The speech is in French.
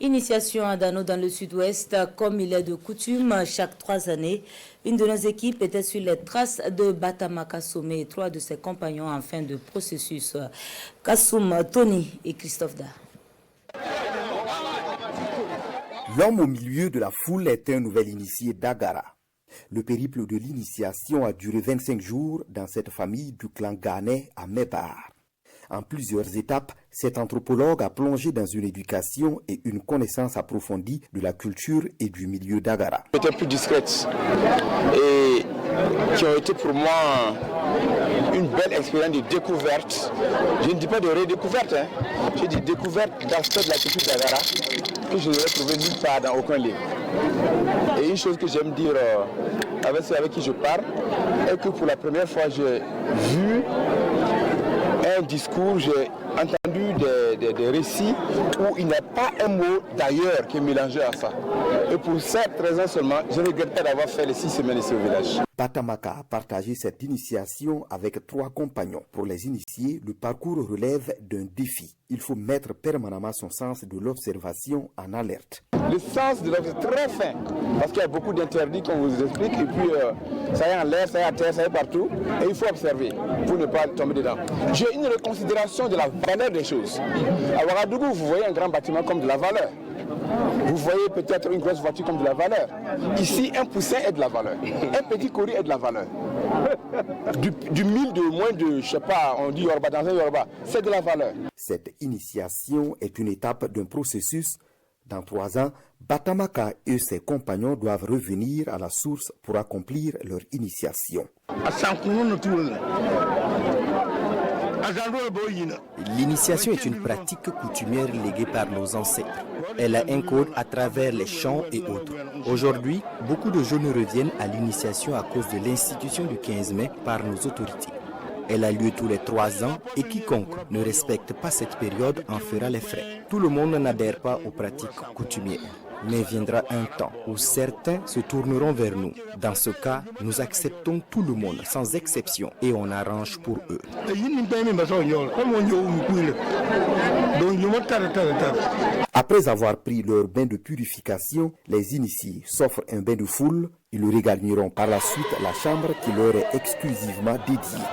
Initiation à Dano dans le sud-ouest, comme il est de coutume, chaque 3 années, une de nos équipes était sur les traces de Batama Kassoum et 3 de ses compagnons en fin de processus. Kassoum, Tony et Christophe Da. L'homme au milieu de la foule est un nouvel initié d'Agara. Le périple de l'initiation a duré 25 jours dans cette famille du clan Ghanais à Mebar. En plusieurs étapes, cet anthropologue a plongé dans une éducation et une connaissance approfondie de la culture et du milieu d'Agara. C'était plus discrète et qui ont été pour moi une belle expérience de découverte. Je ne dis pas de redécouverte, je dis découverte d'aspects de la culture d'Agara que je n'aurais trouvé nulle part dans aucun livre. Et une chose que j'aime dire avec ceux avec qui je parle est que pour la première fois j'ai vu un discours, j'ai entendu des récits où il n'y a pas un mot d'ailleurs qui est mélangé à ça. Et pour cette raison seulement, je ne regrette pas d'avoir fait les 6 semaines ici au village. Batamaka a partagé cette initiation avec 3 compagnons. Pour les initiés, le parcours relève d'un défi. Il faut mettre permanemment son sens de l'observation en alerte. Le sens de l'observation est très fin, parce qu'il y a beaucoup d'interdits qu'on vous explique, et puis ça y est en l'air, ça y est à terre, ça y est partout, et il faut observer pour ne pas tomber dedans. J'ai une reconsidération de la valeur des choses. À Ouagadougou, vous voyez un grand bâtiment comme de la valeur. Vous voyez peut-être une grosse voiture comme de la valeur. Ici, un poussin est de la valeur. Un petit courrier est de la valeur. Du mille de moins de, je sais pas, on dit Yoruba, dans un Yoruba, c'est de la valeur. Cette initiation est une étape d'un processus. Dans 3 ans, Batamaka et ses compagnons doivent revenir à la source pour accomplir leur initiation. L'initiation est une pratique coutumière léguée par nos ancêtres. Elle a un code à travers les chants et autres. Aujourd'hui, beaucoup de jeunes reviennent à l'initiation à cause de l'institution du 15 mai par nos autorités. Elle a lieu tous les 3 ans et quiconque ne respecte pas cette période en fera les frais. Tout le monde n'adhère pas aux pratiques coutumières. Mais viendra un temps où certains se tourneront vers nous. Dans ce cas, nous acceptons tout le monde sans exception et on arrange pour eux. Après avoir pris leur bain de purification, les initiés s'offrent un bain de foule. Ils regagneront par la suite la chambre qui leur est exclusivement dédiée.